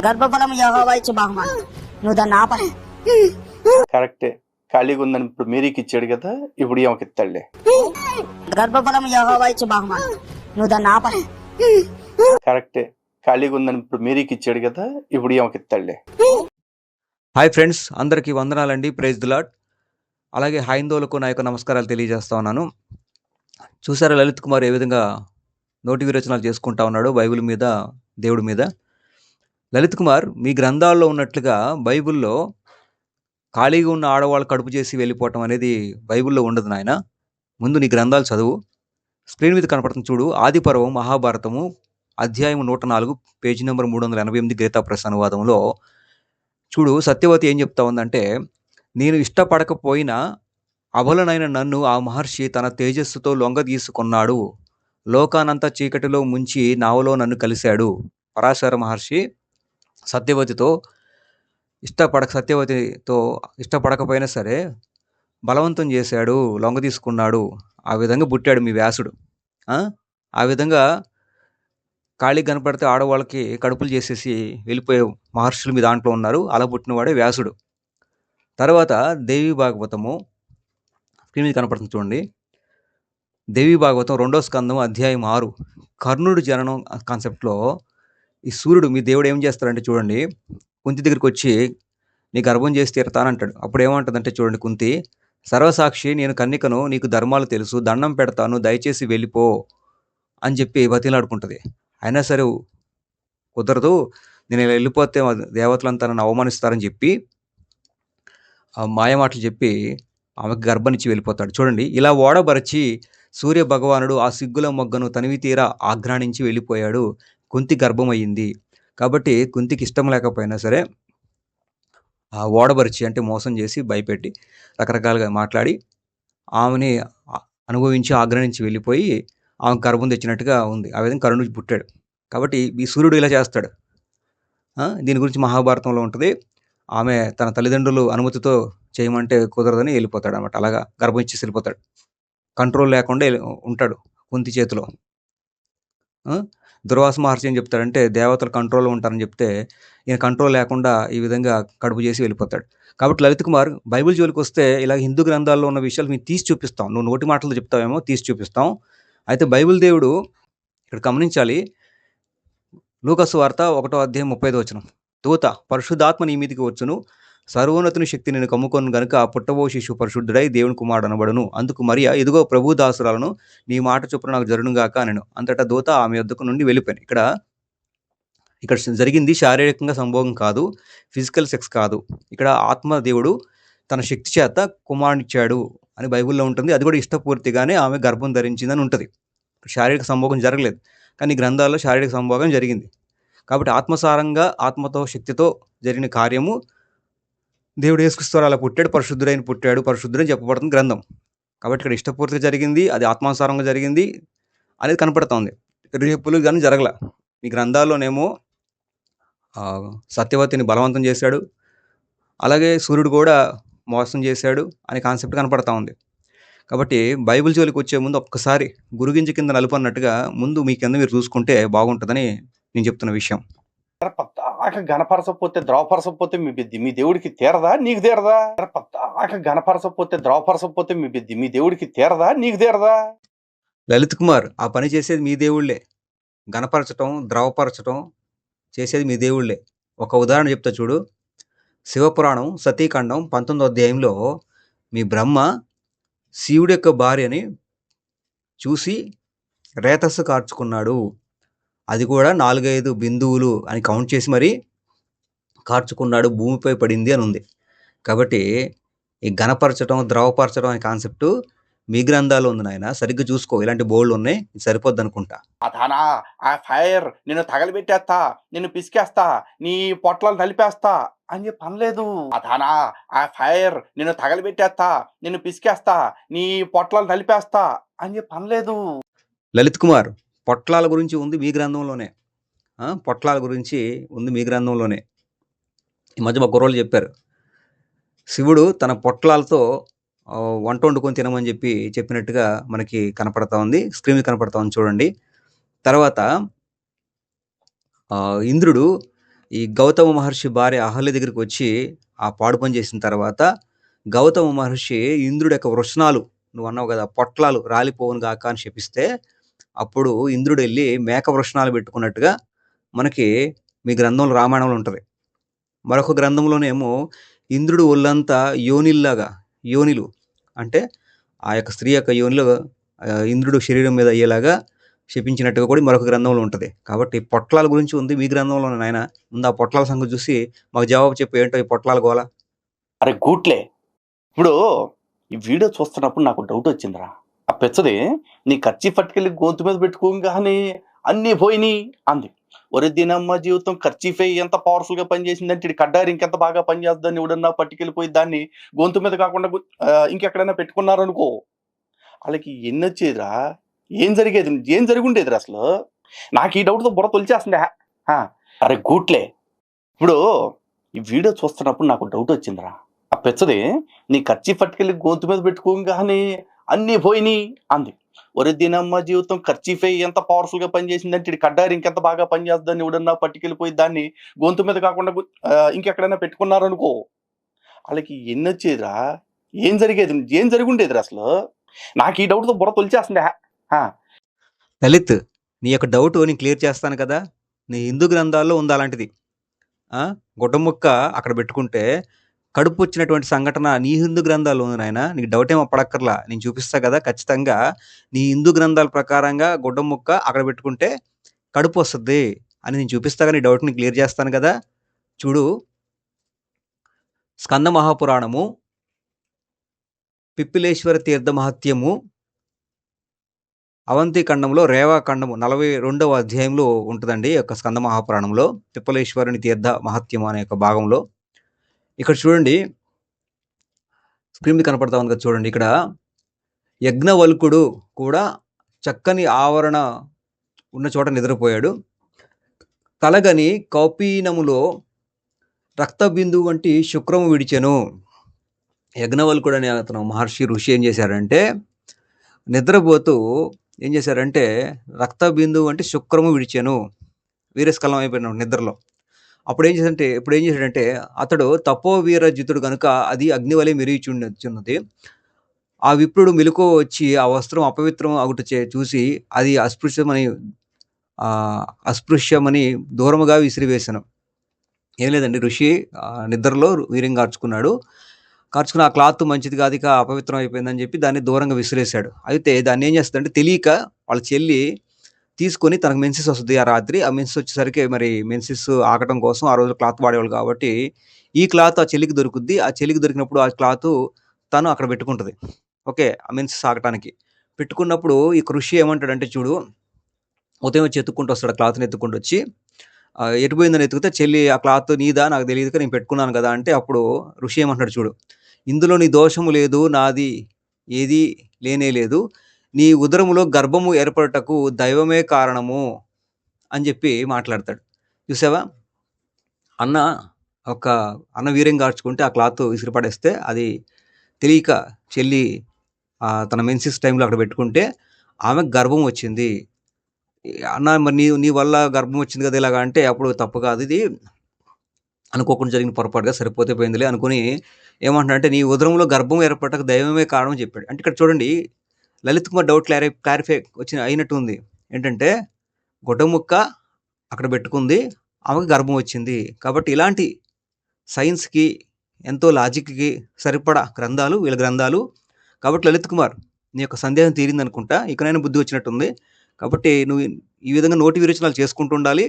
గర్భఫలం యెహోవా ఇచ్చు బహుమానం. నువ్వు దాన్ని ఆపని. కరెక్టే. ఖాళీగా ఉందని ఇప్పుడు మీరీకి ఇచ్చాడు కదా, ఇప్పుడు ఈమెకి ఇస్తాడులే. గర్భఫలం యెహోవా ఇచ్చు బహుమానం. నువ్వు దాన్ని ఆపని. కరెక్టే. ఖాళీగా ఉందని ఇప్పుడు మీరీకి ఇచ్చాడు కదా, ఇప్పుడు ఈమెకి ఇస్తాడులే. హాయ్ ఫ్రెండ్స్, అందరికీ వందనాలండి. Praise the Lord. అలాగే హైందవులకు నా యొక్క నమస్కారాలు తెలియజేస్తా ఉన్నాను. చూసారా లలిత్ కుమార్ ఏ విధంగా నోటి విరోచనాలు చేసుకుంటా ఉన్నాడు బైబిల్ మీద, దేవుడి మీద. లలిత్ కుమార్, మీ గ్రంథాల్లో ఉన్నట్లుగా బైబిల్లో ఖాళీగా ఉన్న ఆడవాళ్ళు కడుపు చేసి వెళ్ళిపోవటం అనేది బైబిల్లో ఉండదు నాయన. ముందు నీ గ్రంథాలు చదువు. స్క్రీన్ మీద కనపడుతుంది చూడు, ఆది పర్వం మహాభారతము అధ్యాయం 104 పేజీ నెంబర్ 388 గీతా ప్రెస్ అనువాదంలో చూడు, సత్యవతి ఏం చెప్తా ఉందంటే, నేను ఇష్టపడకపోయినా అబలనైన నన్ను ఆ మహర్షి తన తేజస్సుతో లొంగ తీసుకున్నాడు, లోకానంతా చీకటిలో ముంచి నావలో నన్ను కలిశాడు. పరాశర మహర్షి సత్యవతితో ఇష్టపడకపోయినా సరే బలవంతం చేశాడు, లొంగ తీసుకున్నాడు. ఆ విధంగా పుట్టాడు మీ వ్యాసుడు. ఆ విధంగా ఖాళీ కనపడితే ఆడవాళ్ళకి కడుపులు చేసేసి వెళ్ళిపోయే మహర్షులు మీ దాంట్లో ఉన్నారు. అలా పుట్టినవాడే వ్యాసుడు. తర్వాత దేవి భాగవతము స్క్రీన్ మీద కనపడుతుంది చూడండి. దేవి భాగవతం 2వ స్కందం అధ్యాయం 6 కర్ణుడు జననం కాన్సెప్ట్లో ఈ సూర్యుడు మీ దేవుడు ఏం చేస్తాడంటే చూడండి, కుంతి దగ్గరికి వచ్చి నీ గర్భం చేసి తీరతానంటాడు. అప్పుడు ఏమంటుందంటే చూడండి కుంతి, సర్వసాక్షి నేను కన్నికను, నీకు ధర్మాలు తెలుసు, దండం పెడతాను, దయచేసి వెళ్ళిపో అని చెప్పి బతిలాడుకుంటుంది. అయినా సరే కుదరదు, నేను ఇలా వెళ్ళిపోతే దేవతలంతా నన్ను అవమానిస్తారని చెప్పి ఆ మాయమాటలు చెప్పి ఆమెకు గర్భనిచ్చి వెళ్ళిపోతాడు. చూడండి, ఇలా ఓడబరచి సూర్య భగవానుడు ఆ సిగ్గుల మొగ్గను తనివి తీరా ఆఘ్రాణించి వెళ్ళిపోయాడు. కుంతి గర్భమయ్యింది. కాబట్టి కుంతికి ఇష్టం లేకపోయినా సరే ఆ ఓడబరిచి అంటే మోసం చేసి భయపెట్టి రకరకాలుగా మాట్లాడి ఆమెని అనుభవించి ఆగ్రహించి వెళ్ళిపోయి ఆమె గర్భం తెచ్చినట్టుగా ఉంది. ఆ విధంగా కర్ణుడు పుట్టాడు. కాబట్టి ఈ సూర్యుడు ఇలా చేస్తాడు. దీని గురించి మహాభారతంలో ఉంటుంది. ఆమె తన తల్లిదండ్రులు అనుమతితో చేయమంటే కుదరదని వెళ్ళిపోతాడు అనమాట. అలాగా గర్భం ఇచ్చేసి వెళ్ళిపోతాడు. కంట్రోల్ లేకుండా ఉంటాడు కుంతి చేతిలో. దుర్వాస మహర్షి ఏం చెప్తాడంటే, దేవతలు కంట్రోల్లో ఉంటారని చెప్తే ఈయన కంట్రోల్ లేకుండా ఈ విధంగా కడుపు చేసి వెళ్ళిపోతాడు. కాబట్టి లలిత్ కుమార్, బైబిల్ జోలికి వస్తే ఇలా హిందూ గ్రంథాల్లో ఉన్న విషయాలు మేము తీసి చూపిస్తాం. నువ్వు నోటి మాటలతో చెప్తావేమో, తీసి చూపిస్తాం. అయితే బైబిల్ దేవుడు ఇక్కడ గమనించాలి. లూకాసు వార్త 1వ అధ్యాయం 35వ వచనం, దూత పరిశుద్ధాత్మ నీ మీదికి వచ్చును, సర్వోన్నతుని శక్తి నేను కమ్ముకొను గనుక పుట్టబో శిశువు పరిశుద్ధుడై దేవుని కుమారుడు అనబడును. అందుకు మరియా, ఇదిగో ప్రభు దాసురాలను, నీ మాట చొప్పున నాకు జరుగునుగాక అనెను. అంతటా దూత ఆమె యొద్దకు నుండి వెళ్ళిపోయాను. ఇక్కడ జరిగింది శారీరకంగా సంభోగం కాదు, ఫిజికల్ సెక్స్ కాదు. ఇక్కడ ఆత్మ దేవుడు తన శక్తి చేత కుమారునిచ్చాడు అని బైబిల్లో ఉంటుంది. అది కూడా ఇష్టపూర్తిగానే ఆమె గర్భం ధరించిందని ఉంటుంది. శారీరక సంభోగం జరగలేదు, కానీ గ్రంథాల్లో శారీరక సంభోగం జరిగింది. కాబట్టి ఆత్మసారంగా ఆత్మతో శక్తితో జరిగిన కార్యము దేవుడు యేసుక్రీస్తు అలా పుట్టాడు, పరిశుద్ధుడని చెప్పబడుతుంది గ్రంథం. కాబట్టి ఇక్కడ ఇష్టపూర్తిగా జరిగింది, అది ఆత్మానుసారంగా జరిగింది అనేది కనపడుతుంది. రేపులు కానీ జరగల. మీ గ్రంథాల్లోనేమో సత్యవతిని బలవంతం చేశాడు, అలాగే సూర్యుడు కూడా మోసం చేశాడు అనే కాన్సెప్ట్ కనపడతా ఉంది. కాబట్టి బైబిల్ జోలికి వచ్చే ముందు ఒక్కసారి గురుగింజ కింద నలుపు అన్నట్టుగా ముందు మీ కింద మీరు చూసుకుంటే బాగుంటుందని నేను చెప్తున్న విషయం. పద్దాక గణపరచకపోతే ద్రవపరచకపోతే మీ దేవుడికి తీరదా, నీకు తీరదా? పద్దాక గణపరచకపోతే ద్రవపరచకపోతే మీ దేవుడికి తీరదా, నీకు తీరదా? లలిత్ కుమార్, ఆ పని చేసేది మీ దేవుళ్ళే. గణపరచటం, ద్రవపరచటం చేసేది మీ దేవుళ్ళే. ఒక ఉదాహరణ చెప్తా చూడు. శివపురాణం సతీఖండం 19వ అధ్యాయంలో మీ బ్రహ్మ శివుడి యొక్క భార్యని చూసి రేతస్సు కార్చుకున్నాడు. అది కూడా 4-5 బిందువులు అని కౌంట్ చేసి మరీ కార్చుకున్నాడు, భూమిపై పడింది అని ఉంది. కాబట్టి ఈ గణపరచడం, ద్రవపరచడం అనే కాన్సెప్ట్ మీ గ్రంథాల్లో ఉంది నాయన. సరిగ్గా చూసుకో, ఇలాంటి బోర్డులు ఉన్నాయి, సరిపోద్ది అనుకుంటా. అదానా, ఆ ఫైర్ నిన్ను తగలబెట్టేస్తా, నిన్ను పిసికేస్తా, నీ పొట్లాలు నలిపేస్తా అని చెప్పి అనలేదు. అదానా, ఆ ఫైర్ నిన్ను తగలబెట్టేస్తా, నిన్ను పిసికేస్తా, నీ పొట్లాలు నలిపేస్తా అని చెప్పి అనలేదు. లలిత్ కుమార్, పొట్లాల గురించి ఉంది మీ గ్రంథంలోనే. పొట్లాల గురించి ఉంది మీ గ్రంథంలోనే. ఈ మధ్య మా కుర్రోళ్ళు చెప్పారు, శివుడు తన పొట్లాలతో వంట వండుకొని తినమని చెప్పినట్టుగా మనకి కనపడతా ఉంది. స్క్రీన్ కనపడతా ఉంది చూడండి. తర్వాత ఇంద్రుడు ఈ గౌతమ మహర్షి భార్య అహల్య దగ్గరికి వచ్చి ఆ పాడు పని చేసిన తర్వాత గౌతమ మహర్షి ఇంద్రుడి యొక్క వృషణాలు, నువ్వు అన్నావు కదా పొట్లాలు రాలిపోవును గాక అని శపిస్తే అప్పుడు ఇంద్రుడు వెళ్ళి మేక వృషణాలు పెట్టుకున్నట్టుగా మనకి మీ గ్రంథంలో రామాయణంలో ఉంటుంది. మరొక గ్రంథంలోనేమో ఇంద్రుడు ఒళ్ళంతా యోనిలు అంటే ఆ యొక్క స్త్రీ యొక్క యోనిలో ఇంద్రుడు శరీరం మీద అయ్యేలాగా శపించినట్టుగా కూడా మరొక గ్రంథంలో ఉంటుంది. కాబట్టి పొట్లాల గురించి ఉంది మీ గ్రంథంలో నాయన. ముందు ఆ పొట్లాల సంగతి చూసి మాకు జవాబు చెప్పు, ఏంటో ఈ పొట్లాల గోల. అరే గూట్లే, ఇప్పుడు ఈ వీడియో చూస్తున్నప్పుడు నాకు డౌట్ వచ్చిందిరా. ఆ పెచ్చది నీ ఖర్చు పట్టుకెళ్ళి గొంతు మీద పెట్టుకోగానే అన్నీ పోయినాయి అంది. ఒరే దీనమ్మ జీవితం ఖర్చీఫై ఎంత పవర్ఫుల్ గా పనిచేసిందంటే ఇది కడ్డారి ఇంకెంత బాగా పనిచేస్తుందని ఎవడన్నా పట్టుకెళ్ళిపోయి దాన్ని గొంతు మీద కాకుండా ఇంకెక్కడైనా పెట్టుకున్నారనుకో, వాళ్ళకి ఎన్ని వచ్చేదిరా, ఏం జరుగుండేదిరా అసలు. నాకు ఈ డౌట్తో బుర్ర తొలిచేస్తుంది. అరే గూట్లే, ఇప్పుడు ఈ వీడియో చూస్తున్నప్పుడు నాకు డౌట్ వచ్చిందిరా. ఆ పెచ్చది నీ ఖర్చు పట్టుకెళ్ళి గొంతు మీద పెట్టుకోగానే అన్నీ పోయినాయి అంది. ఒరే దీనమ్మ జీవితం ఖర్చీఫై ఎంత పవర్ఫుల్ గా పనిచేసిందంటే ఇది కడ్డారి ఇంకెంత బాగా పనిచేస్తుందని ఎవడన్నా పట్టుకెళ్ళిపోయి దాన్ని గొంతు మీద కాకుండా ఇంకెక్కడైనా పెట్టుకున్నారనుకో, వాళ్ళకి ఎన్ని వచ్చేదిరా, ఏం జరుగుండేదిరా అసలు. నాకు ఈ డౌట్తో బుర్ర తొలిచేస్తుంది. లలిత్, నీ యొక్క డౌట్ నేను క్లియర్ చేస్తాను కదా. నీ హిందూ గ్రంథాల్లో ఉంది అలాంటిది. గుడ్డ ముక్క అక్కడ పెట్టుకుంటే కడుపు వచ్చినటువంటి సంఘటన నీ హిందూ గ్రంథాల్లో ఉంది నాయన. నీకు డౌట్ ఏమో పడక్కర్లా, నేను చూపిస్తా కదా. ఖచ్చితంగా నీ హిందూ గ్రంథాల ప్రకారంగా గుడ్డ ముక్క అక్కడ పెట్టుకుంటే కడుపు వస్తుంది అని నేను చూపిస్తాగా. నీ డౌట్ని క్లియర్ చేస్తాను కదా. చూడు, స్కంద మహాపురాణము పిప్పిలేశ్వర తీర్థ మహత్యము అవంతి ఖండంలో రేవా ఖండము 42వ అధ్యాయంలో ఉంటుందండి. యొక్క స్కంద మహాపురాణంలో పిప్పలేశ్వరుని తీర్థ మహత్యం అనే యొక్క భాగంలో. ఇక్కడ చూడండి, స్క్రీన్ మీద కనపడతా ఉంది కదా, చూడండి. ఇక్కడ యజ్ఞవల్కుడు కూడా చక్కని ఆవరణ ఉన్న చోట నిద్రపోయాడు. కలగని కౌపీనములో రక్తబిందు వంటి శుక్రము విడిచెను. యజ్ఞవల్కుడు అనే అతను మహర్షి ఋషి ఏం చేశారంటే, నిద్రపోతూ ఏం చేశారంటే రక్తబిందు వంటి శుక్రము విడిచెను. వీరస్కలం అయిపోయినాడు నిద్రలో. ఇప్పుడు ఏం చేశాడంటే అతడు తపోవీరజితుడు కనుక అది అగ్నివలే మెరుగుచున్నది. ఆ విప్రుడు మెలుకో వచ్చి ఆ వస్త్రం అపవిత్రం అగుట చూసి అది అస్పృశ్యమని దూరముగా విసిరివేశాను. ఏం లేదండి, ఋషి నిద్రలో వీర్యం కార్చుకుని ఆ క్లాత్ మంచిది కాదు, ఇక అపవిత్రం అయిపోయిందని చెప్పి దాన్ని దూరంగా విసిరేశాడు. అయితే దాన్ని ఏం చేస్తుందంటే తెలియక వాళ్ళ చెల్లి తీసుకొని, తనకు మెన్సిస్ వస్తుంది ఆ రాత్రి. ఆ మెన్సిస్ వచ్చేసరికి మరి మెన్సిస్ ఆగటం కోసం ఆ రోజు క్లాత్ వాడేవాళ్ళు కాబట్టి ఈ క్లాత్ ఆ చెల్లికి దొరుకుద్ది. ఆ చెల్లికి దొరికినప్పుడు ఆ క్లాత్ తను అక్కడ పెట్టుకుంటుంది. ఓకే, ఆ మెన్సిస్ ఆగటానికి పెట్టుకున్నప్పుడు ఈ ఋషి ఏమంటాడంటే, చూడు, ఉదయం వచ్చి ఎత్తుక్కుంటూ వస్తాడు, క్లాత్ని ఎత్తుకుంటూ వచ్చి ఎటుపోయిందని ఎత్తుకుతే చెల్లి ఆ క్లాత్ నీదా నాకు తెలియదు, నేను పెట్టుకున్నాను కదా అంటే అప్పుడు ఋషి ఏమంటాడు, చూడు, ఇందులో నీ దోషము లేదు, నాది ఏది లేనే లేదు, నీ ఉదరములో గర్భము ఏర్పడటకు దైవమే కారణము అని చెప్పి మాట్లాడతాడు. చూసావా, అన్న వీర్యం కార్చుకుంటే ఆ క్లాత్ విసిరిపడేస్తే అది తెలియక చెల్లి తన మెన్సిస్ టైంలో అక్కడ పెట్టుకుంటే ఆమెకు గర్భం వచ్చింది. అన్న మరి నీ వల్ల గర్భం వచ్చింది కదా ఇలాగా అంటే అప్పుడు తప్పు కాదు, ఇది అనుకోకుండా జరిగిన పొరపాటుగా సరిపోతే పోయిందిలే అనుకుని ఏమంటున్నాడంటే నీ ఉదరంలో గర్భం ఏర్పడటకు దైవమే కారణం చెప్పాడు. అంటే ఇక్కడ చూడండి, లలిత్ కుమార్ డౌట్ క్లారిఫై అయినట్టు ఉంది. ఏంటంటే గుడ్డ ముక్క అక్కడ పెట్టుకుంది, ఆమెకు గర్భం వచ్చింది. కాబట్టి ఇలాంటి సైన్స్కి ఎంతో లాజిక్కి సరిపడా గ్రంథాలు వీళ్ళ గ్రంథాలు. కాబట్టి లలిత్ కుమార్, నీ యొక్క సందేహం తీరింది అనుకుంటా, ఇకనైనా బుద్ధి వచ్చినట్టుంది. కాబట్టి నువ్వు ఈ విధంగా నోటి విరేచనాలు చేసుకుంటూ ఉండాలి,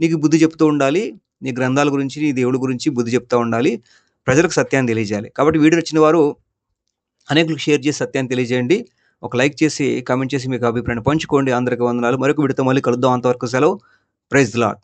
నీకు బుద్ధి చెప్తూ ఉండాలి, నీ గ్రంథాల గురించి నీ దేవుడి గురించి బుద్ధి చెప్తూ ఉండాలి, ప్రజలకు సత్యాన్ని తెలియజేయాలి. కాబట్టి వీడియో నచ్చిన వారు అనేకులకు షేర్ చేసి సత్యాన్ని తెలియజేయండి. ఒక లైక్ చేసి కామెంట్ చేసి మీకు అభిప్రాయాన్ని పంచుకోండి. అందరికీ వందనాలు. మరొక వీడియోతో మళ్ళీ కలుద్దాం. అంతవరకు సెలవు. Praise the lord.